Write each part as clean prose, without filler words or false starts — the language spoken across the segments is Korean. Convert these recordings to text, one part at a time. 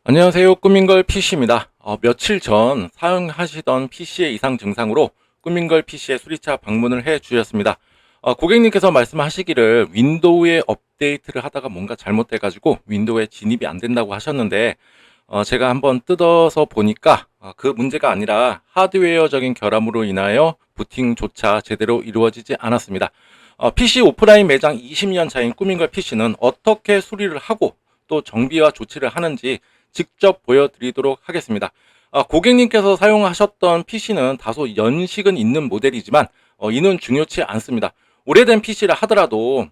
안녕하세요. 꾸민걸 PC입니다. 며칠 전 사용하시던 PC의 이상 증상으로 꾸민걸 PC의 수리차 방문을 해 주셨습니다. 고객님께서 말씀하시기를 윈도우에 업데이트를 하다가 뭔가 잘못돼가지고 윈도우에 진입이 안 된다고 하셨는데, 제가 한번 뜯어서 보니까 그 문제가 아니라 하드웨어적인 결함으로 인하여 부팅조차 제대로 이루어지지 않았습니다. PC 오프라인 매장 20년 차인 꾸민걸 PC는 어떻게 수리를 하고 또 정비와 조치를 하는지 직접 보여드리도록 하겠습니다. 고객님께서 사용하셨던 PC는 다소 연식은 있는 모델이지만 이는 중요치 않습니다. 오래된 PC를 하더라도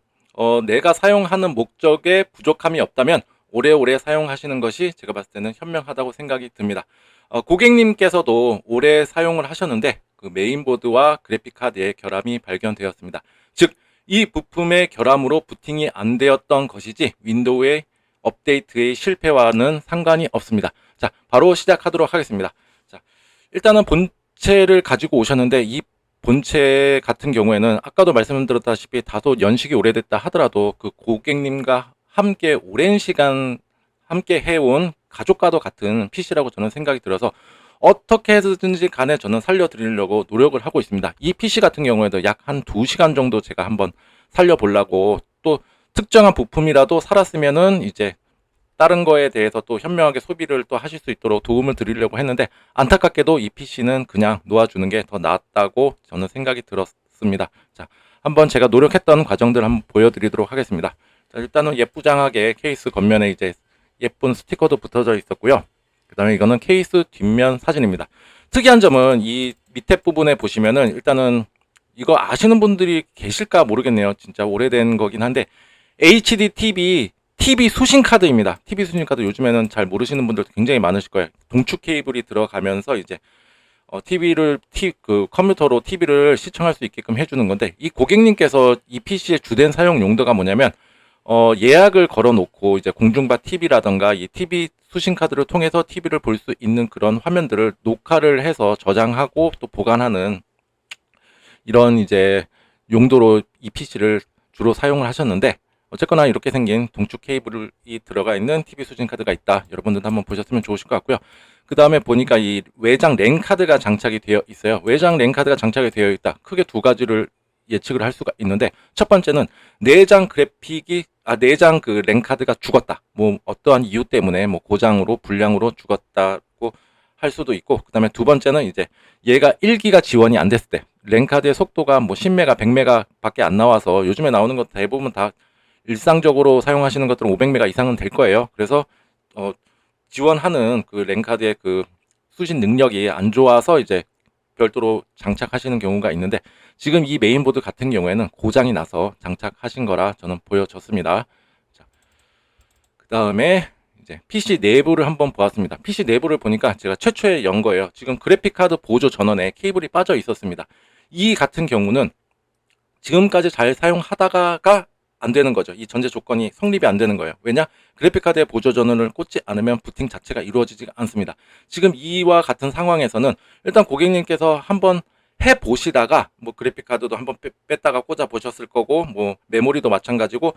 내가 사용하는 목적에 부족함이 없다면 오래오래 사용하시는 것이 제가 봤을 때는 현명하다고 생각이 듭니다. 고객님께서도 오래 사용을 하셨는데 그 메인보드와 그래픽카드의 결함이 발견되었습니다. 즉, 이 부품의 결함으로 부팅이 안 되었던 것이지 윈도우의 업데이트의 실패와는 상관이 없습니다. 자, 바로 시작하도록 하겠습니다. 자, 일단은 본체를 가지고 오셨는데 이 본체 같은 경우에는 아까도 말씀드렸다시피 다소 연식이 오래됐다 하더라도 그 고객님과 함께 오랜 시간 함께 해온 가족과도 같은 PC라고 저는 생각이 들어서 어떻게 해서든지 간에 저는 살려드리려고 노력을 하고 있습니다. 이 PC 같은 경우에도 약 한 2시간 정도 제가 한번 살려보려고, 또 특정한 부품이라도 살았으면은 이제 다른 거에 대해서 또 현명하게 소비를 또 하실 수 있도록 도움을 드리려고 했는데, 안타깝게도 이 PC는 그냥 놓아주는 게 더 낫다고 저는 생각이 들었습니다. 자, 한번 제가 노력했던 과정들 한번 보여드리도록 하겠습니다. 자, 일단은 예쁘장하게 케이스 겉면에 이제 예쁜 스티커도 붙어져 있었고요. 그 다음에 이거는 케이스 뒷면 사진입니다. 특이한 점은 이 밑에 부분에 보시면은, 일단은 이거 아시는 분들이 계실까 모르겠네요. 진짜 오래된 거긴 한데 HD TV 수신 카드입니다. TV 수신 카드 요즘에는 잘 모르시는 분들도 굉장히 많으실 거예요. 동축 케이블이 들어가면서 이제 그 컴퓨터로 TV를 시청할 수 있게끔 해주는 건데, 이 고객님께서 이 PC의 주된 사용 용도가 뭐냐면 예약을 걸어 놓고 이제 공중파 TV라던가 이 TV 수신 카드를 통해서 TV를 볼 수 있는 그런 화면들을 녹화를 해서 저장하고 또 보관하는 이런 이제 용도로 이 PC를 주로 사용을 하셨는데, 어쨌거나 이렇게 생긴 동축 케이블이 들어가 있는 TV 수신 카드가 있다. 여러분들도 한번 보셨으면 좋으실 것 같고요. 그 다음에 보니까 이 외장 랜 카드가 장착이 되어 있어요. 외장 랜 카드가 장착이 되어 있다. 크게 두 가지를 예측을 할 수가 있는데, 첫 번째는 내장 그 랜 카드가 죽었다. 뭐 어떠한 이유 때문에 뭐 고장으로 불량으로 죽었다고 할 수도 있고, 그 다음에 두 번째는 이제 얘가 1기가 지원이 안 됐을 때, 랜카드의 속도가 뭐 10메가, 100메가 밖에 안 나와서, 요즘에 나오는 것 대부분 다 일상적으로 사용하시는 것들은 500메가 이상은 될 거예요. 그래서 지원하는 그 랜카드의 그 수신 능력이 안 좋아서 이제 별도로 장착하시는 경우가 있는데, 지금 이 메인보드 같은 경우에는 고장이 나서 장착하신 거라 저는 보여졌습니다. 그 다음에 이제 PC 내부를 한번 보았습니다. PC 내부를 보니까 제가 최초에 연 거예요. 지금 그래픽카드 보조 전원에 케이블이 빠져 있었습니다. 이 같은 경우는 지금까지 잘 사용하다가 안 되는 거죠. 이 전제 조건이 성립이 안 되는 거예요. 왜냐? 그래픽카드에 보조 전원을 꽂지 않으면 부팅 자체가 이루어지지 않습니다. 지금 이와 같은 상황에서는 일단 고객님께서 한번 해 보시다가 뭐 그래픽카드도 한번 뺐다가 꽂아 보셨을 거고, 뭐 메모리도 마찬가지고,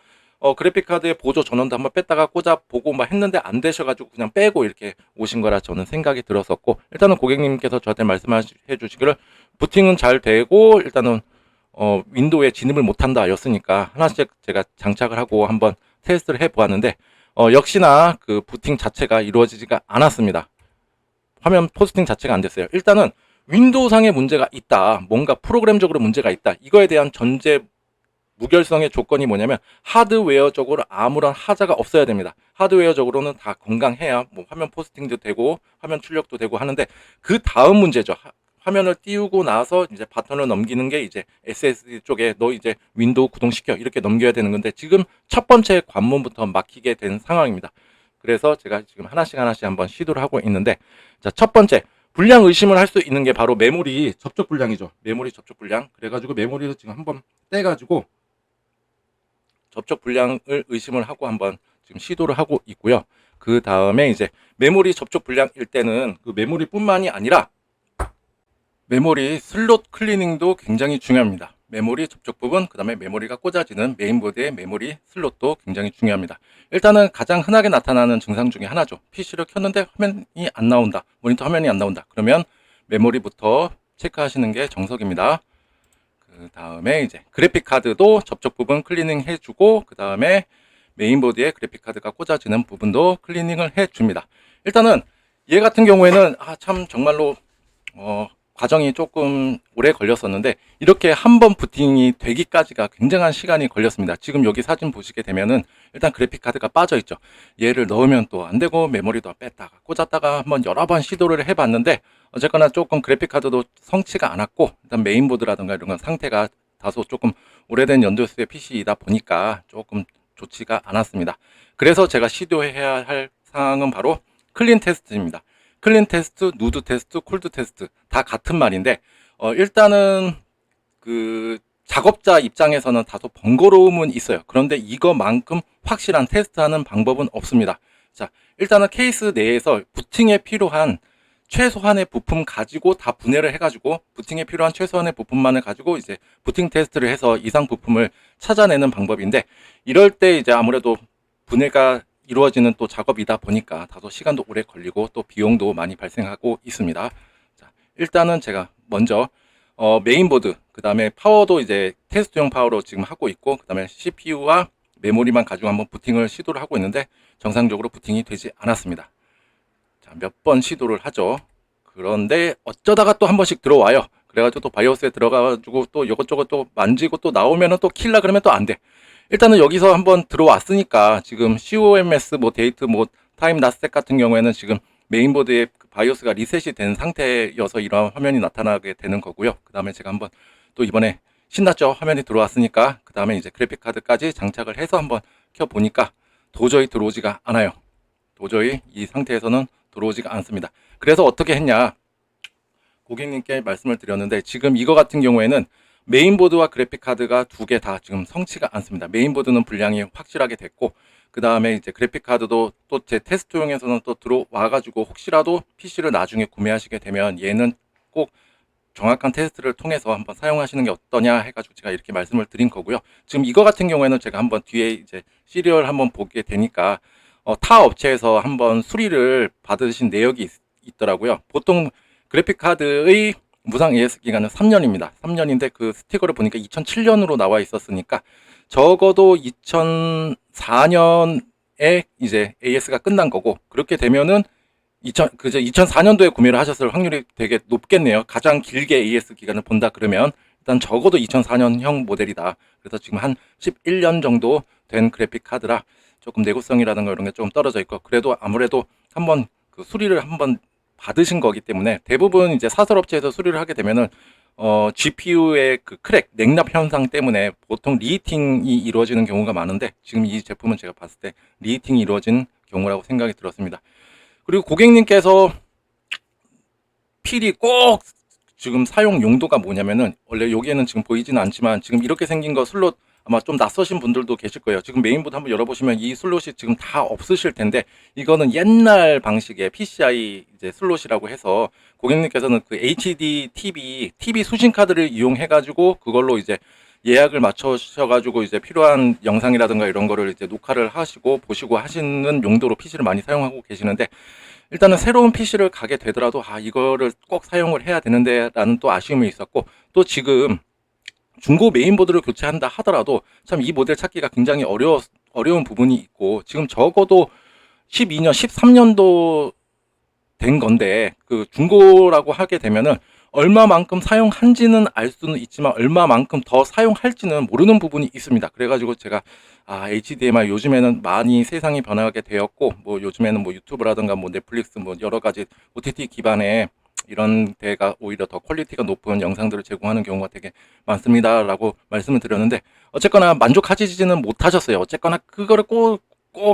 그래픽카드의 보조 전원도 한번 뺐다가 꽂아 보고 막 했는데 안 되셔가지고 그냥 빼고 이렇게 오신 거라 저는 생각이 들었었고, 일단은 고객님께서 저한테 말씀해 주시기를 부팅은 잘 되고 일단은 윈도우에 진입을 못한다 였으니까 하나씩 제가 장착을 하고 한번 테스트를 해 보았는데, 역시나 그 부팅 자체가 이루어지지가 않았습니다. 화면 포스팅 자체가 안 됐어요. 일단은 윈도우상의 문제가 있다, 뭔가 프로그램적으로 문제가 있다, 이거에 대한 전제 무결성의 조건이 뭐냐면 하드웨어적으로 아무런 하자가 없어야 됩니다. 하드웨어적으로는 다 건강해야 뭐 화면 포스팅도 되고 화면 출력도 되고 하는데, 그 다음 문제죠. 화면을 띄우고 나서 이제 바톤을 넘기는 게 이제 SSD 쪽에 너 이제 윈도우 구동시켜 이렇게 넘겨야 되는 건데, 지금 첫 번째 관문부터 막히게 된 상황입니다. 그래서 제가 지금 하나씩 한번 시도를 하고 있는데, 자, 첫 번째 불량 의심을 할 수 있는 게 바로 메모리 접촉 불량이죠. 메모리 접촉 불량. 그래가지고 메모리를 지금 한번 떼가지고 접촉 불량을 의심을 하고 한번 지금 시도를 하고 있고요. 그 다음에 이제 메모리 접촉 불량일 때는 그 메모리뿐만이 아니라 메모리 슬롯 클리닝도 굉장히 중요합니다. 메모리 접촉 부분, 그 다음에 메모리가 꽂아지는 메인보드의 메모리 슬롯도 굉장히 중요합니다. 일단은 가장 흔하게 나타나는 증상 중에 하나죠. PC를 켰는데 화면이 안 나온다. 모니터 화면이 안 나온다. 그러면 메모리부터 체크하시는 게 정석입니다. 그 다음에 이제 그래픽 카드도 접촉 부분 클리닝 해주고, 그 다음에 메인보드에 그래픽 카드가 꽂아지는 부분도 클리닝을 해줍니다. 일단은 얘 같은 경우에는 참 정말로 과정이 조금 오래 걸렸었는데, 이렇게 한번 부팅이 되기까지가 굉장한 시간이 걸렸습니다. 지금 여기 사진 보시게 되면은 일단 그래픽 카드가 빠져 있죠. 얘를 넣으면 또 안 되고, 메모리도 뺐다가 꽂았다가 한번 여러 번 시도를 해봤는데, 어쨌거나 조금 그래픽 카드도 성치가 않았고, 일단 메인보드라든가 이런 건 상태가 다소 조금 오래된 연도수의 PC이다 보니까 조금 좋지가 않았습니다. 그래서 제가 시도해야 할 사항은 바로 클린 테스트입니다. 클린 테스트, 누드 테스트, 콜드 테스트 다 같은 말인데, 일단은 그 작업자 입장에서는 다소 번거로움은 있어요. 그런데 이거만큼 확실한 테스트하는 방법은 없습니다. 자, 일단은 케이스 내에서 부팅에 필요한 최소한의 부품 가지고 다 분해를 해가지고, 부팅에 필요한 최소한의 부품만을 가지고 이제 부팅 테스트를 해서 이상 부품을 찾아내는 방법인데, 이럴 때 이제 아무래도 분해가 이루어지는 또 작업이다 보니까 다소 시간도 오래 걸리고 또 비용도 많이 발생하고 있습니다. 자, 일단은 제가 먼저 메인보드, 그 다음에 파워도 이제 테스트용 파워로 지금 하고 있고, 그 다음에 CPU와 메모리만 가지고 한번 부팅을 시도를 하고 있는데 정상적으로 부팅이 되지 않았습니다. 자, 몇 번 시도를 하죠. 그런데 어쩌다가 또 한 번씩 들어와요. 그래가지고 또 바이오스에 들어가가지고 또 이것저것 또 만지고 또 나오면은 또 킬라 그러면 또 안 돼. 일단은 여기서 한번 들어왔으니까 지금 COMS 뭐 데이트 뭐 타임 낫셋 같은 경우에는 지금 메인보드에 바이오스가 리셋이 된 상태여서 이런 화면이 나타나게 되는 거고요. 그 다음에 제가 한번 또 이번에 신났죠. 화면이 들어왔으니까 그 다음에 이제 그래픽 카드까지 장착을 해서 한번 켜보니까 도저히 들어오지가 않아요. 도저히 이 상태에서는 들어오지가 않습니다. 그래서 어떻게 했냐, 고객님께 말씀을 드렸는데, 지금 이거 같은 경우에는 메인보드와 그래픽 카드가 두 개 다 지금 성치가 않습니다. 메인보드는 분량이 확실하게 됐고, 그 다음에 이제 그래픽 카드도 또 제 테스트용에서는 또 들어와가지고, 혹시라도 PC를 나중에 구매하시게 되면 얘는 꼭 정확한 테스트를 통해서 한번 사용하시는 게 어떠냐 해가지고 제가 이렇게 말씀을 드린 거고요. 지금 이거 같은 경우에는 제가 한번 뒤에 이제 시리얼 한번 보게 되니까 타 업체에서 한번 수리를 받으신 내역이 있더라고요. 보통 그래픽 카드의 무상 AS 기간은 3년입니다. 3년인데 그 스티커를 보니까 2007년으로 나와 있었으니까 적어도 2004년에 이제 AS가 끝난 거고, 그렇게 되면은 2004년도에 구매를 하셨을 확률이 되게 높겠네요. 가장 길게 AS 기간을 본다 그러면 일단 적어도 2004년형 모델이다. 그래서 지금 한 11년 정도 된 그래픽 카드라 조금 내구성이라든가 이런 게 좀 떨어져 있고, 그래도 아무래도 한번 그 수리를 한번 받으신 거기 때문에, 대부분 이제 사설업체에서 수리를 하게 되면은 GPU의 그 크랙, 냉납 현상 때문에 보통 리히팅이 이루어지는 경우가 많은데, 지금 이 제품은 제가 봤을 때 리히팅이 이루어진 경우라고 생각이 들었습니다. 그리고 고객님께서 필이 꼭 지금 사용 용도가 뭐냐면은, 원래 여기에는 지금 보이지는 않지만 지금 이렇게 생긴 거 슬롯 아마 좀 낯서신 분들도 계실 거예요. 지금 메인보드 한번 열어보시면 이 슬롯이 지금 다 없으실 텐데, 이거는 옛날 방식의 PCI 이제 슬롯이라고 해서 고객님께서는 그 HD TV 수신 카드를 이용해 가지고 그걸로 이제 예약을 맞춰셔가지고 이제 필요한 영상이라든가 이런 거를 이제 녹화를 하시고 보시고 하시는 용도로 PC를 많이 사용하고 계시는데, 일단은 새로운 PC를 가게 되더라도 이거를 꼭 사용을 해야 되는데 라는 또 아쉬움이 있었고, 또 지금 중고 메인보드를 교체한다 하더라도 참 이 모델 찾기가 굉장히 어려운 부분이 있고, 지금 적어도 12년, 13년도 된 건데, 그 중고라고 하게 되면은 얼마만큼 사용한지는 알 수는 있지만 얼마만큼 더 사용할지는 모르는 부분이 있습니다. 그래가지고 제가 HDMI 요즘에는 많이 세상이 변하게 되었고, 뭐 요즘에는 뭐 유튜브라든가 뭐 넷플릭스 뭐 여러 가지 OTT 기반의 이런 데가 오히려 더 퀄리티가 높은 영상들을 제공하는 경우가 되게 많습니다 라고 말씀을 드렸는데, 어쨌거나 만족하시지는 못하셨어요. 어쨌거나 그거를 꼭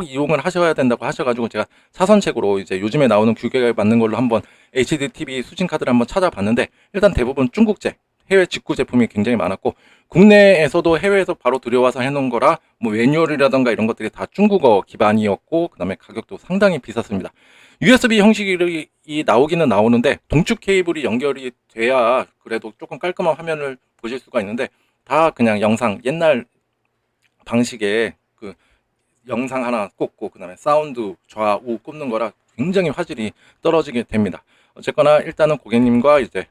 이용을 하셔야 된다고 하셔가지고 제가 사선책으로 이제 요즘에 나오는 규격에 맞는 걸로 한번 HD TV 수신 카드를 한번 찾아봤는데, 일단 대부분 중국제, 해외 직구 제품이 굉장히 많았고, 국내에서도 해외에서 바로 들여와서 해놓은 거라 뭐 매뉴얼이라던가 이런 것들이 다 중국어 기반이었고, 그 다음에 가격도 상당히 비쌌습니다. USB 형식이 나오기는 나오는데 동축 케이블이 연결이 돼야 그래도 조금 깔끔한 화면을 보실 수가 있는데, 다 그냥 영상 옛날 방식의 그 영상 하나 꽂고 그다음에 사운드 좌우 꼽는 거라 굉장히 화질이 떨어지게 됩니다. 어쨌거나 일단은 고객님과 이제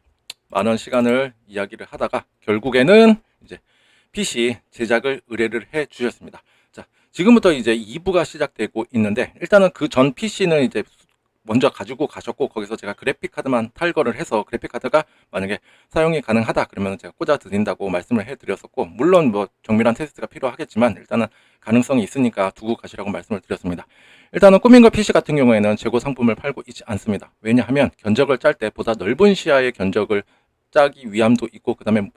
많은 시간을 이야기를 하다가 결국에는 이제 PC 제작을 의뢰를 해 주셨습니다. 자, 지금부터 이제 2부가 시작되고 있는데 일단은 그 전 PC는 이제 먼저 가지고 가셨고 거기서 제가 그래픽 카드만 탈거를 해서 그래픽 카드가 만약에 사용이 가능하다 그러면 제가 꽂아 드린다고 말씀을 해 드렸었고 물론 뭐 정밀한 테스트가 필요하겠지만 일단은 가능성이 있으니까 두고 가시라고 말씀을 드렸습니다. 일단은 꾸민거 PC 같은 경우에는 재고 상품을 팔고 있지 않습니다. 왜냐하면 견적을 짤 때 보다 넓은 시야의 견적을 짜기 위함도 있고 그 다음에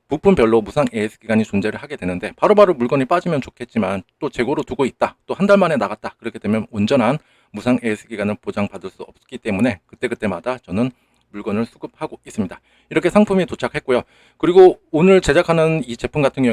부품별로 무상 AS 기간이 존재를 하게 되는데 바로바로 물건이 빠지면 좋겠지만 또 재고로 두고 있다 또 한 달 만에 나갔다 그렇게 되면 온전한 무상 AS 기간을 보장받을 수 없기 때문에 그때그때마다 저는 물건을 수급하고 있습니다. 이렇게 상품이 도착했고요. 그리고 오늘 제작하는 이 제품 같은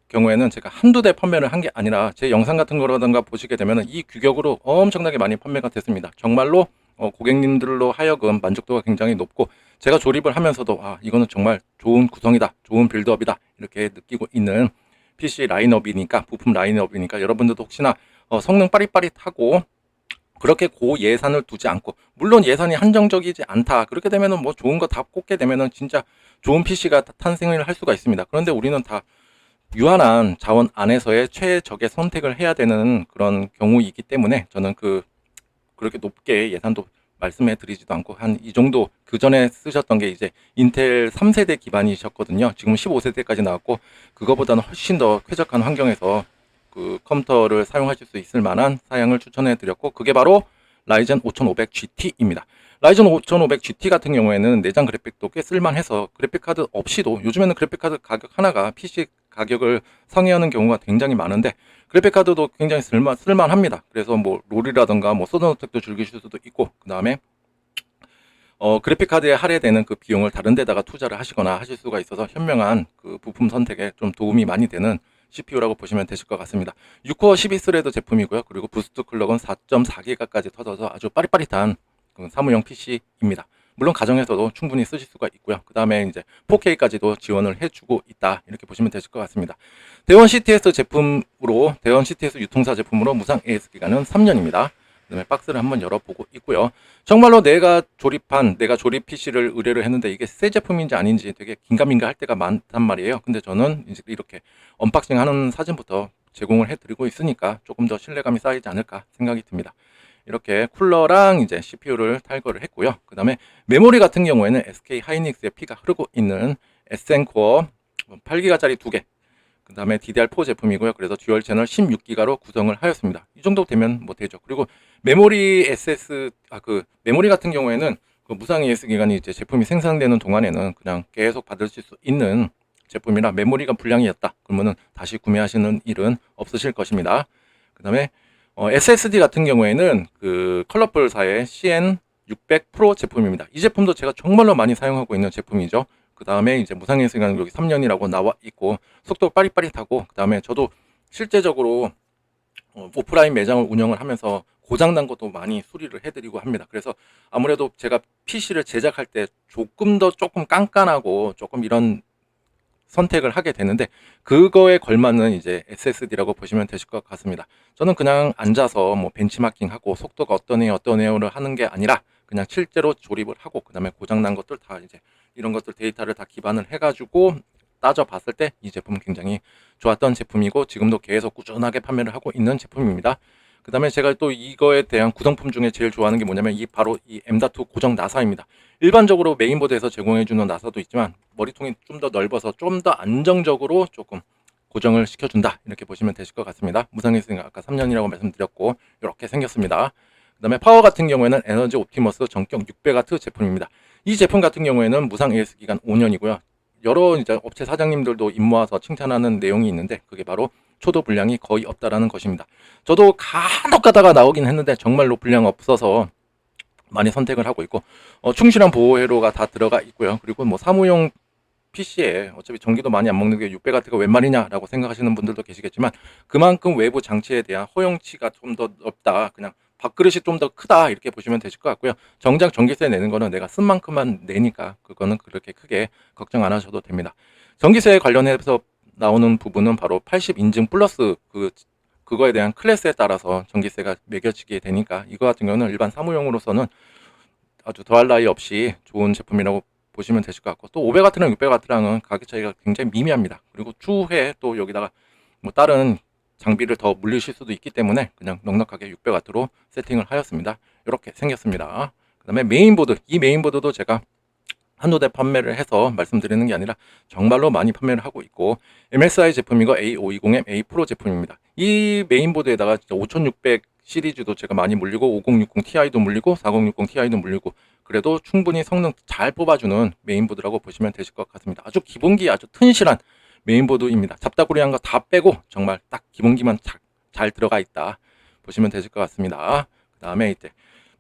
경우에는 제가 한두 대 판매를 한 게 아니라 제 영상 같은 거라든가 보시게 되면 이 규격으로 엄청나게 많이 판매가 됐습니다. 정말로 고객님들로 하여금 만족도가 굉장히 높고 제가 조립을 하면서도 아 이거는 정말 좋은 구성이다 좋은 빌드업이다 이렇게 느끼고 있는 PC 라인업이니까 부품 라인업이니까 여러분들도 혹시나 성능 빠릿빠릿하고 그렇게 고 예산을 두지 않고 물론 예산이 한정적이지 않다 그렇게 되면은 뭐 좋은 거 다 꽂게 되면은 진짜 좋은 PC가 탄생을 할 수가 있습니다. 그런데 우리는 다 유한한 자원 안에서의 최적의 선택을 해야 되는 그런 경우이기 때문에 저는 그렇게 높게 예산도 말씀해 드리지도 않고 한 이 정도 그 전에 쓰셨던 게 이제 인텔 3세대 기반이셨거든요. 지금 15세대까지 나왔고 그거보다는 훨씬 더 쾌적한 환경에서 그 컴퓨터를 사용하실 수 있을 만한 사양을 추천해 드렸고 그게 바로 라이젠 5500GT입니다. 라이젠 5500GT 같은 경우에는 내장 그래픽도 꽤 쓸만해서 그래픽카드 없이도 요즘에는 그래픽카드 가격 하나가 PC 가격을 상회하는 경우가 굉장히 많은데 그래픽카드도 굉장히 쓸만합니다. 그래서 뭐 롤이라던가 뭐 서든어택도 즐기실 수도 있고 그 다음에 그래픽카드에 할애되는 그 비용을 다른 데다가 투자를 하시거나 하실 수가 있어서 현명한 그 부품 선택에 좀 도움이 많이 되는 CPU라고 보시면 되실 것 같습니다. 6코어 12스레드 제품이고요. 그리고 부스트 클럭은 4.4기가까지 터져서 아주 빠릿빠릿한 그 사무용 PC입니다. 물론 가정에서도 충분히 쓰실 수가 있고요. 그 다음에 이제 4K까지도 지원을 해주고 있다. 이렇게 보시면 되실 것 같습니다. 대원 CTS 제품으로, 대원 CTS 유통사 제품으로 무상 AS 기간은 3년입니다. 그다음에 박스를 한번 열어보고 있고요. 정말로 내가 조립 PC를 의뢰를 했는데 이게 새 제품인지 아닌지 되게 긴가민가 할 때가 많단 말이에요. 근데 저는 이제 이렇게 언박싱 하는 사진부터 제공을 해드리고 있으니까 조금 더 신뢰감이 쌓이지 않을까 생각이 듭니다. 이렇게 쿨러랑 이제 CPU를 탈거를 했고요. 그 다음에 메모리 같은 경우에는 SK 하이닉스의 피가 흐르고 있는 SN코어 8기가짜리 2개, 그 다음에 DDR4 제품이고요. 그래서 듀얼 채널 16기가로 구성을 하였습니다. 이 정도 되면 뭐 되죠. 그리고 메모리 메모리 같은 경우에는 그 무상 AS 기간이 이제 제품이 생산되는 동안에는 그냥 계속 받으실 수 있는 제품이라 메모리가 불량이었다. 그러면은 다시 구매하시는 일은 없으실 것입니다. 그 다음에 SSD 같은 경우에는 그 컬러풀사의 CN600 프로 제품입니다. 이 제품도 제가 정말로 많이 사용하고 있는 제품이죠. 그 다음에 이제 무상 AS 기간 여기 3년이라고 나와 있고 속도 빠릿빠릿하고 그 다음에 저도 실제적으로 오프라인 매장을 운영을 하면서 고장난 것도 많이 수리를 해드리고 합니다. 그래서 아무래도 제가 PC를 제작할 때 조금 깐깐하고 조금 이런 선택을 하게 되는데 그거에 걸맞는 이제 SSD라고 보시면 되실 것 같습니다. 저는 그냥 앉아서 뭐 벤치마킹하고 속도가 어떠네요를 하는 게 아니라 그냥 실제로 조립을 하고 그 다음에 고장난 것들 다 이제 이런 것들 데이터를 다 기반을 해가지고 따져봤을 때 이 제품은 굉장히 좋았던 제품이고 지금도 계속 꾸준하게 판매를 하고 있는 제품입니다. 그 다음에 제가 또 이거에 대한 구성품 중에 제일 좋아하는 게 뭐냐면 바로 이 M.2 고정 나사입니다. 일반적으로 메인보드에서 제공해주는 나사도 있지만 머리통이 좀 더 넓어서 좀 더 안정적으로 조금 고정을 시켜준다 이렇게 보시면 되실 것 같습니다. 무상했으니까 아까 3년이라고 말씀드렸고 이렇게 생겼습니다. 그 다음에 파워 같은 경우에는 에너지 옵티머스 전격 600W 제품입니다. 이 제품 같은 경우에는 무상 AS 기간 5년이고요. 여러 이제 업체 사장님들도 입 모아서 칭찬하는 내용이 있는데 그게 바로 초도 불량이 거의 없다라는 것입니다. 저도 간혹 가다가 나오긴 했는데 정말로 불량 없어서 많이 선택을 하고 있고 충실한 보호 회로가 다 들어가 있고요. 그리고 뭐 사무용 PC에 어차피 전기도 많이 안 먹는 게 600W가 웬 말이냐라고 생각하시는 분들도 계시겠지만 그만큼 외부 장치에 대한 허용치가 좀 더 넓다. 그냥 밥그릇이 좀 더 크다 이렇게 보시면 되실 것 같고요. 정작 전기세 내는 거는 내가 쓴 만큼만 내니까 그거는 그렇게 크게 걱정 안 하셔도 됩니다. 전기세 관련해서 나오는 부분은 바로 80인증 플러스 그거에 대한 클래스에 따라서 전기세가 매겨지게 되니까 이거 같은 경우는 일반 사무용으로서는 아주 더할 나위 없이 좋은 제품이라고 보시면 되실 것 같고, 또 500W랑 600W랑은 가격 차이가 굉장히 미미합니다. 그리고 추후에 또 여기다가 뭐 다른 장비를 더 물리실 수도 있기 때문에 그냥 넉넉하게 600W로 세팅을 하였습니다. 이렇게 생겼습니다. 그 다음에 메인보드, 이 메인보드도 제가 한두 대 판매를 해서 말씀드리는 게 아니라 정말로 많이 판매를 하고 있고, MSI 제품이고 A520M A 프로 제품입니다. 이 메인보드에다가 5600 시리즈도 제가 많이 물리고 5060 Ti도 물리고 4060 Ti도 물리고, 그래도 충분히 성능 잘 뽑아주는 메인보드라고 보시면 되실 것 같습니다. 아주 기본기 아주 튼실한 메인보드입니다. 잡다구리한 거 다 빼고 정말 딱 기본기만 잘 들어가 있다 보시면 되실 것 같습니다. 그 다음에 이제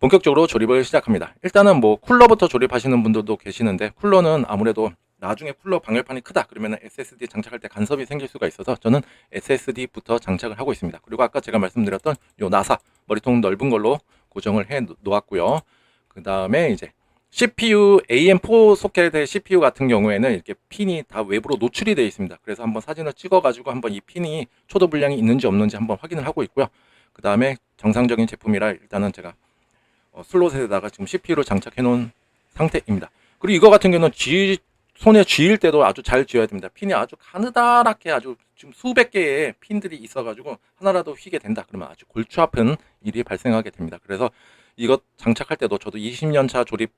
본격적으로 조립을 시작합니다. 일단은 뭐 쿨러부터 조립하시는 분들도 계시는데, 쿨러는 아무래도 나중에 쿨러 방열판이 크다 그러면 SSD 장착할 때 간섭이 생길 수가 있어서 저는 SSD부터 장착을 하고 있습니다. 그리고 아까 제가 말씀드렸던 요 나사 머리통 넓은 걸로 고정을 해 놓았고요. 그 다음에 이제 CPU AM4 소켓의 CPU 같은 경우에는 이렇게 핀이 다 외부로 노출이 되어 있습니다. 그래서 한번 사진을 찍어 가지고 한번 이 핀이 초도 불량이 있는지 없는지 한번 확인을 하고 있고요. 그 다음에 정상적인 제품이라 일단은 제가 슬롯에다가 지금 CPU를 장착해 놓은 상태입니다. 그리고 이거 같은 경우는 손에 쥐일 때도 아주 잘 쥐어야 됩니다. 핀이 아주 가느다랗게 아주 지금 수백 개의 핀들이 있어가지고 하나라도 휘게 된다 그러면 아주 골치 아픈 일이 발생하게 됩니다. 그래서 이것 장착할 때도 저도 20년 차 조립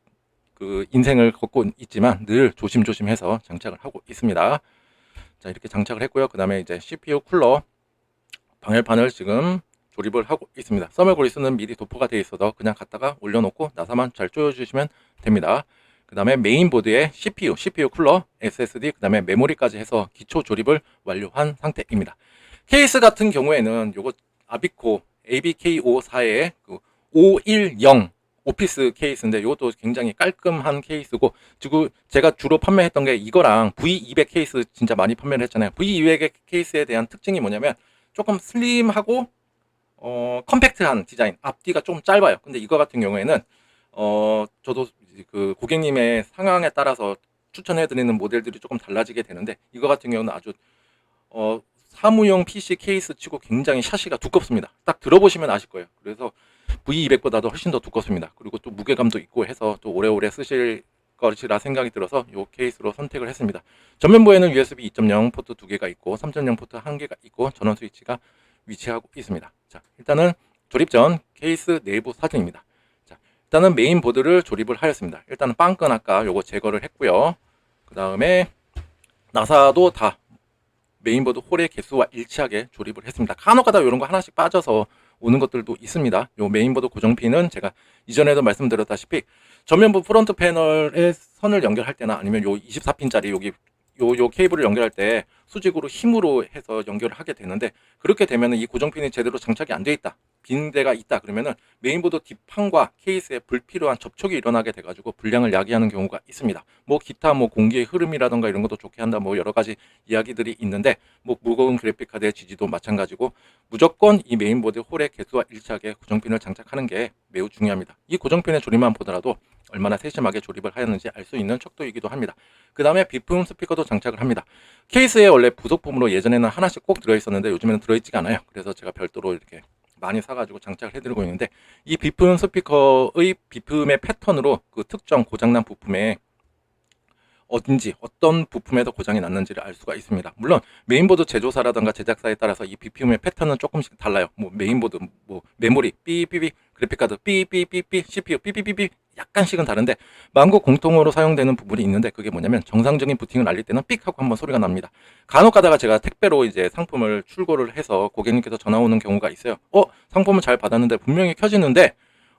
인생을 걷고 있지만 늘 조심조심해서 장착을 하고 있습니다. 자, 이렇게 장착을 했고요. 그 다음에 이제 CPU 쿨러 방열판을 지금 조립을 하고 있습니다. 써멀 그리스는 미리 도포가 되어 있어서 그냥 갖다가 올려놓고 나사만 잘 조여주시면 됩니다. 그 다음에 메인보드에 CPU 쿨러, SSD, 그 다음에 메모리까지 해서 기초 조립을 완료한 상태입니다. 케이스 같은 경우에는 요거 아비코 ABK54의 510 오피스 케이스인데 이것도 굉장히 깔끔한 케이스고, 지금 제가 주로 판매했던 게 이거랑 V200 케이스 진짜 많이 판매를 했잖아요. V200 케이스에 대한 특징이 뭐냐면 조금 슬림하고 컴팩트한 디자인, 앞뒤가 좀 짧아요. 근데 이거 같은 경우에는 저도 그 고객님의 상황에 따라서 추천해드리는 모델들이 조금 달라지게 되는데, 이거 같은 경우는 아주 사무용 PC 케이스 치고 굉장히 샤시가 두껍습니다. 딱 들어보시면 아실 거예요. 그래서 V200보다도 훨씬 더 두껍습니다. 그리고 또 무게감도 있고 해서 또 오래오래 쓰실 것이라 생각이 들어서 이 케이스로 선택을 했습니다. 전면부에는 USB 2.0 포트 2개가 있고 3.0 포트 1개가 있고 전원 스위치가 위치하고 있습니다. 자, 일단은 조립 전 케이스 내부 사진입니다. 자, 일단은 메인보드를 조립을 하였습니다. 일단은 빵끈 아까 요거 제거를 했고요. 그 다음에 나사도 다 메인보드 홀의 개수와 일치하게 조립을 했습니다. 간혹가다 이런 거 하나씩 빠져서 오는 것들도 있습니다. 요 메인보드 고정핀은 제가 이전에도 말씀드렸다시피 전면부 프론트 패널에 선을 연결할 때나 아니면 요 24핀짜리 여기 요 케이블을 연결할 때 수직으로 힘으로 해서 연결을 하게 되는데, 그렇게 되면 이 고정핀이 제대로 장착이 안 돼 있다, 빈대가 있다 그러면은 메인보드 뒷판과 케이스에 불필요한 접촉이 일어나게 돼가지고 불량을 야기하는 경우가 있습니다. 뭐 기타 뭐 공기의 흐름이라던가 이런 것도 좋게 한다 뭐 여러 가지 이야기들이 있는데, 뭐 무거운 그래픽카드의 지지도 마찬가지고 무조건 이 메인보드 홀의 개수와 일치하게 고정핀을 장착하는 게 매우 중요합니다. 이 고정핀의 조립만 보더라도 얼마나 세심하게 조립을 하였는지 알 수 있는 척도이기도 합니다. 그 다음에 비품 스피커도 장착을 합니다. 케이스에 원래 부속품으로 예전에는 하나씩 꼭 들어있었는데 요즘에는 들어있지가 않아요. 그래서 제가 별도로 이렇게 많이 사가지고 장착을 해드리고 있는데, 이 비품 스피커의 비품의 패턴으로 그 특정 고장난 부품에 어딘지 어떤 부품에서 고장이 났는지를 알 수가 있습니다. 물론 메인보드 제조사라든가 제작사에 따라서 이 BPM의 패턴은 조금씩 달라요. 뭐 메인보드, 뭐 메모리 삐삐삐, 그래픽카드 삐삐삐삐, CPU 삐삐삐삐 약간씩은 다른데 만국 공통으로 사용되는 부분이 있는데, 그게 뭐냐면 정상적인 부팅을 알릴 때는 삑 하고 한번 소리가 납니다. 간혹 가다가 제가 택배로 이제 상품을 출고를 해서 고객님께서 전화 오는 경우가 있어요. 상품을 잘 받았는데 분명히 켜지는데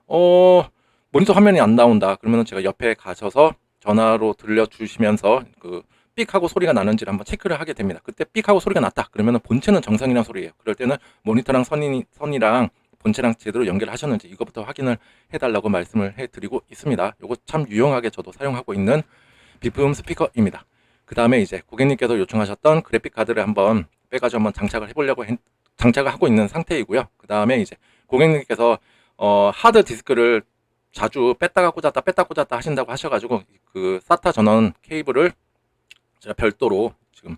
모니터 화면이 안 나온다. 그러면 제가 옆에 가셔서 전화로 들려주시면서 그 삑하고 소리가 나는지를 한번 체크를 하게 됩니다. 그때 삑하고 소리가 났다 그러면 본체는 정상이란 소리예요. 그럴 때는 모니터랑 선이랑 본체랑 제대로 연결하셨는지 이것부터 확인을 해달라고 말씀을 해드리고 있습니다. 이거 참 유용하게 저도 사용하고 있는 비품 스피커입니다. 그 다음에 이제 고객님께서 요청하셨던 그래픽 카드를 한번 빼가지고 한번 장착을 해보려고 장착을 하고 있는 상태이고요. 그 다음에 이제 고객님께서 하드 디스크를 자주 뺐다가 꽂았다 하신다고 하셔가지고 그 SATA 전원 케이블을 제가 별도로 지금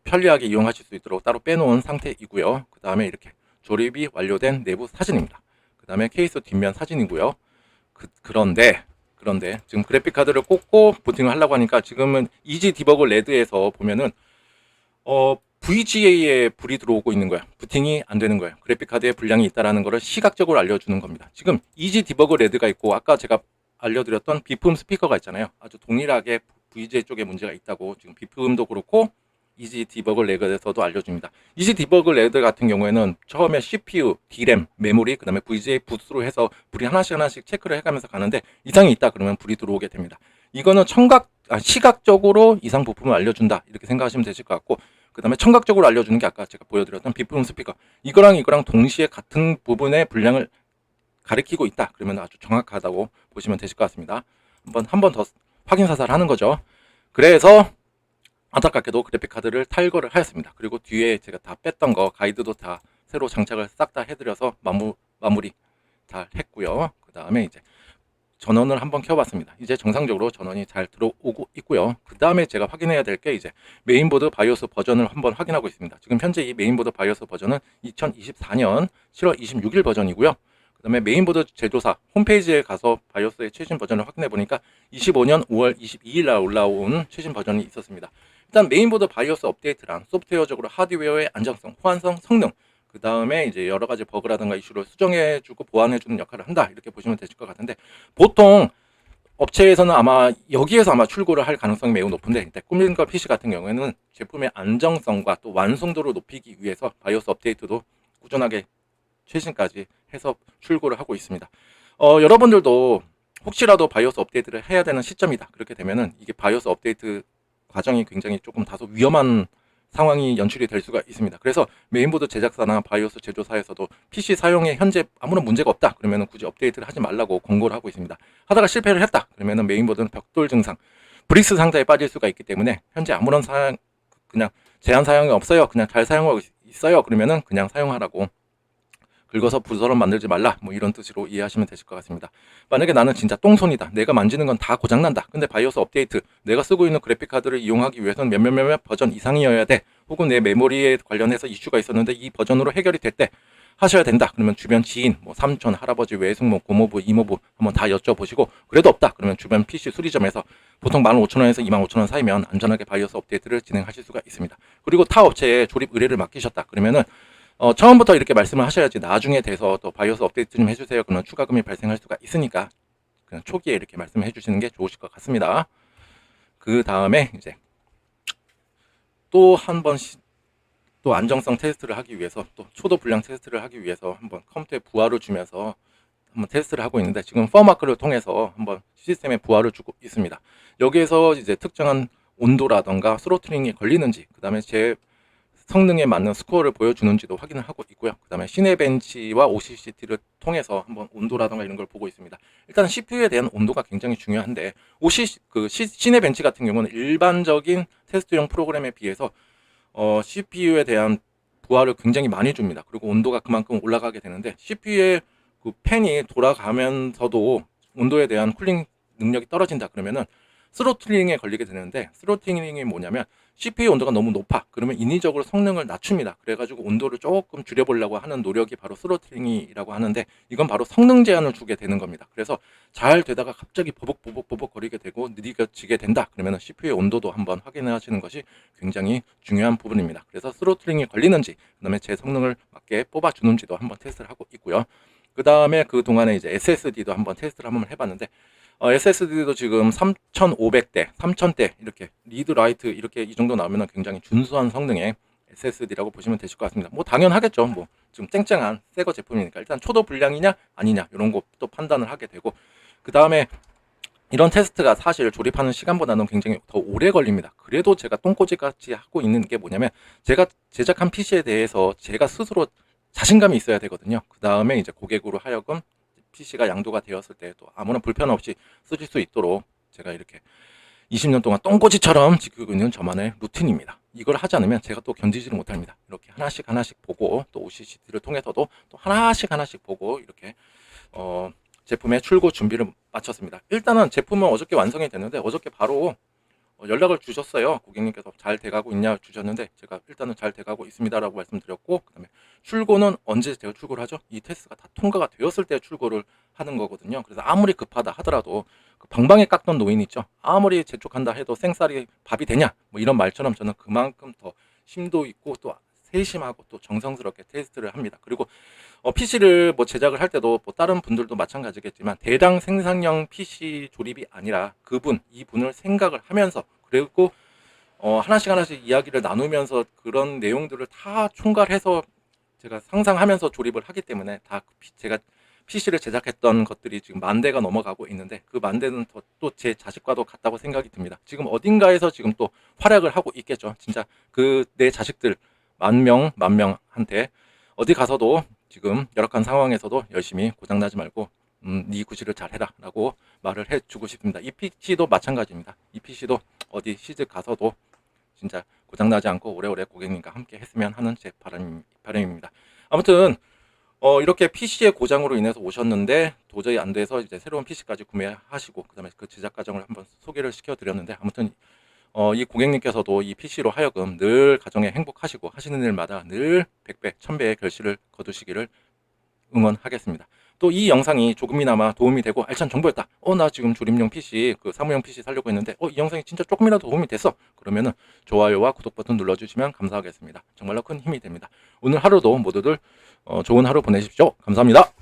편리하게 이용하실 수 있도록 따로 빼놓은 상태이고요. 그 다음에 이렇게 조립이 완료된 내부 사진입니다. 그 다음에 케이스 뒷면 사진이고요. 그런데 지금 그래픽 카드를 꽂고 부팅을 하려고 하니까 지금은 이지 디버그 레드에서 보면은 VGA에 불이 들어오고 있는 거야. 부팅이 안 되는 거예요. 그래픽 카드에 불량이 있다라는 것을 시각적으로 알려주는 겁니다. 지금 이지 디버그 레드가 있고 아까 제가 알려드렸던 비품 스피커가 있잖아요. 아주 동일하게 VGA 쪽에 문제가 있다고 지금 비품도 그렇고 이지 디버그 레드에서도 알려줍니다. 이지 디버그 레드 같은 경우에는 처음에 CPU, DRAM, 메모리, 그 다음에 VGA 부스로 해서 불이 하나씩 체크를 해가면서 가는데 이상이 있다 그러면 불이 들어오게 됩니다. 이거는 시각적으로 이상 부품을 알려준다 이렇게 생각하시면 되실 것 같고, 그 다음에 청각적으로 알려주는 게 아까 제가 보여드렸던 비품 스피커, 이거랑 동시에 같은 부분의 불량을 가리키고 있다 그러면 아주 정확하다고 보시면 되실 것 같습니다. 한 번 더 확인 사살하는 거죠. 그래서 안타깝게도 그래픽 카드를 탈거를 하였습니다. 그리고 뒤에 제가 다 뺐던 거 가이드도 다 새로 장착을 싹 다 해드려서 마무리 다 했고요. 그 다음에 이제 전원을 한번 켜봤습니다. 이제 정상적으로 전원이 잘 들어오고 있고요. 그 다음에 제가 확인해야 될 게 이제 메인보드 바이오스 버전을 한번 확인하고 있습니다. 지금 현재 이 메인보드 바이오스 버전은 2024년 7월 26일 버전이고요. 그 다음에 메인보드 제조사 홈페이지에 가서 바이오스의 최신 버전을 확인해 보니까 25년 5월 22일 날 올라온 최신 버전이 있었습니다. 일단 메인보드 바이오스 업데이트란 소프트웨어적으로 하드웨어의 안정성, 호환성, 성능, 그 다음에 이제 여러 가지 버그라든가 이슈를 수정해주고 보완해주는 역할을 한다 이렇게 보시면 되실 것 같은데, 보통 업체에서는 여기에서 출고를 할 가능성이 매우 높은데, 꾸민거 PC 같은 경우에는 제품의 안정성과 또 완성도를 높이기 위해서 바이오스 업데이트도 꾸준하게 최신까지 해서 출고를 하고 있습니다. 여러분들도 혹시라도 바이오스 업데이트를 해야 되는 시점이다 그렇게 되면은 이게 바이오스 업데이트 과정이 굉장히 조금 다소 위험한 상황이 연출이 될 수가 있습니다. 그래서 메인보드 제작사나 바이오스 제조사에서도 PC 사용에 현재 아무런 문제가 없다 그러면 굳이 업데이트를 하지 말라고 권고를 하고 있습니다. 하다가 실패를 했다 그러면 메인보드는 벽돌 증상, 브릭스 상태에 빠질 수가 있기 때문에 현재 아무런 그냥 제한 사용이 없어요, 그냥 잘 사용하고 있어요 그러면은 그냥 사용하라고, 긁어서 부서럼 만들지 말라 이런 뜻으로 이해하시면 되실 것 같습니다. 만약에 나는 진짜 똥손이다, 내가 만지는 건 다 고장난다, 근데 바이오스 업데이트 내가 쓰고 있는 그래픽카드를 이용하기 위해서는 몇몇 버전 이상이어야 돼, 혹은 내 메모리에 관련해서 이슈가 있었는데 이 버전으로 해결이 됐대 하셔야 된다 그러면 주변 지인, 삼촌, 할아버지, 외숙모, 고모부, 이모부 한번 다 여쭤보시고, 그래도 없다 그러면 주변 PC 수리점에서 보통 15,000원에서 25,000원 사이면 안전하게 바이오스 업데이트를 진행하실 수가 있습니다. 그리고 타 업체에 조립 의뢰를 맡기셨다 그러면은 처음부터 이렇게 말씀을 하셔야지 나중에 돼서 또 바이오스 업데이트 좀 해주세요 그러면 추가금이 발생할 수가 있으니까 그냥 초기에 이렇게 말씀해 주시는 게 좋으실 것 같습니다. 그 다음에 이제 또 한 번 또 안정성 테스트를 하기 위해서, 또 초도 불량 테스트를 하기 위해서 한번 컴퓨터에 부하를 주면서 한번 테스트를 하고 있는데, 지금 펌마크를 통해서 한번 시스템에 부하를 주고 있습니다. 여기에서 이제 특정한 온도라던가 스로틀링이 걸리는지, 그 다음에 제 성능에 맞는 스코어를 보여주는지도 확인을 하고 있고요. 그 다음에 시네벤치와 OCCT를 통해서 한번 온도라던가 이런 걸 보고 있습니다. 일단 CPU에 대한 온도가 굉장히 중요한데, 시네벤치 같은 경우는 일반적인 테스트용 프로그램에 비해서 CPU에 대한 부하를 굉장히 많이 줍니다. 그리고 온도가 그만큼 올라가게 되는데, CPU의 그 팬이 돌아가면서도 온도에 대한 쿨링 능력이 떨어진다 그러면은 스로틀링에 걸리게 되는데, 스로틀링이 뭐냐면 CPU 온도가 너무 높아 그러면 인위적으로 성능을 낮춥니다. 그래가지고 온도를 조금 줄여보려고 하는 노력이 바로 스로틀링이라고 하는데, 이건 바로 성능 제한을 주게 되는 겁니다. 그래서 잘 되다가 갑자기 보복 거리게 되고 느리게 된다 그러면 CPU의 온도도 한번 확인하시는 것이 굉장히 중요한 부분입니다. 그래서 스로틀링이 걸리는지, 그 다음에 제 성능을 맞게 뽑아주는지도 한번 테스트를 하고 있고요. 그 다음에 그 동안에 이제 SSD도 한번 테스트를 한번 해봤는데, SSD도 지금 3500대, 3000대 이렇게 리드 라이트 이렇게 이 정도 나오면 굉장히 준수한 성능의 SSD라고 보시면 되실 것 같습니다. 당연하겠죠. 지금 쨍쨍한 새거 제품이니까 일단 초도 불량이냐 아니냐 이런 것도 판단을 하게 되고, 그 다음에 이런 테스트가 사실 조립하는 시간보다는 굉장히 더 오래 걸립니다. 그래도 제가 똥꼬지같이 하고 있는 게 뭐냐면, 제가 제작한 PC에 대해서 제가 스스로 자신감이 있어야 되거든요. 그 다음에 이제 고객으로 하여금 PC가 양도가 되었을 때 또 아무런 불편 없이 쓰실 수 있도록 제가 이렇게 20년 동안 똥꼬지처럼 지키고 있는 저만의 루틴입니다. 이걸 하지 않으면 제가 또 견디지를 못합니다. 이렇게 하나씩 보고, 또 OCCT를 통해서도 또 하나씩 보고 이렇게 제품의 출고 준비를 마쳤습니다. 일단은 제품은 어저께 완성이 됐는데, 어저께 바로 연락을 주셨어요. 고객님께서 잘 돼가고 있냐 주셨는데 제가 일단은 잘 돼가고 있습니다라고 말씀드렸고, 그다음에 출고는 언제 제가 출고를 하죠? 이 테스트가 다 통과가 되었을 때 출고를 하는 거거든요. 그래서 아무리 급하다 하더라도 그 방방에 깎던 노인 있죠. 아무리 재촉한다 해도 생쌀이 밥이 되냐? 뭐 이런 말처럼 저는 그만큼 더 심도 있고 또 세심하고 또 정성스럽게 테스트를 합니다. 그리고 PC를 뭐 제작을 할 때도 뭐 다른 분들도 마찬가지겠지만 대량 생산형 PC 조립이 아니라 이분을 생각을 하면서, 그리고 하나씩 하나씩 이야기를 나누면서 그런 내용들을 다 총괄해서 제가 상상하면서 조립을 하기 때문에 다 제가 PC를 제작했던 것들이 지금 10,000대가 넘어가고 있는데, 그 10,000대는 또 제 자식과도 같다고 생각이 듭니다. 지금 어딘가에서 지금 또 활약을 하고 있겠죠. 진짜 그 내 자식들 10,000명한테 어디 가서도 지금 열악한 상황에서도 열심히 고장나지 말고 네 구실을 잘해라 라고 말을 해주고 싶습니다. 이 PC도 마찬가지입니다. 이 PC도 어디 시집 가서도 진짜 고장나지 않고 오래오래 고객님과 함께 했으면 하는 제 바람입니다. 아무튼 이렇게 PC의 고장으로 인해서 오셨는데 도저히 안 돼서 이제 새로운 PC까지 구매하시고 그다음에 그 제작 과정을 한번 소개를 시켜드렸는데, 아무튼 이 고객님께서도 이 PC로 하여금 늘 가정에 행복하시고 하시는 일마다 늘 100배, 1000배의 결실을 거두시기를 응원하겠습니다. 또 이 영상이 조금이나마 도움이 되고 알찬 정보였다. 나 지금 조립용 PC, 그 사무용 PC 사려고 했는데 이 영상이 진짜 조금이라도 도움이 됐어. 그러면은 좋아요와 구독 버튼 눌러주시면 감사하겠습니다. 정말로 큰 힘이 됩니다. 오늘 하루도 모두들 좋은 하루 보내십시오. 감사합니다.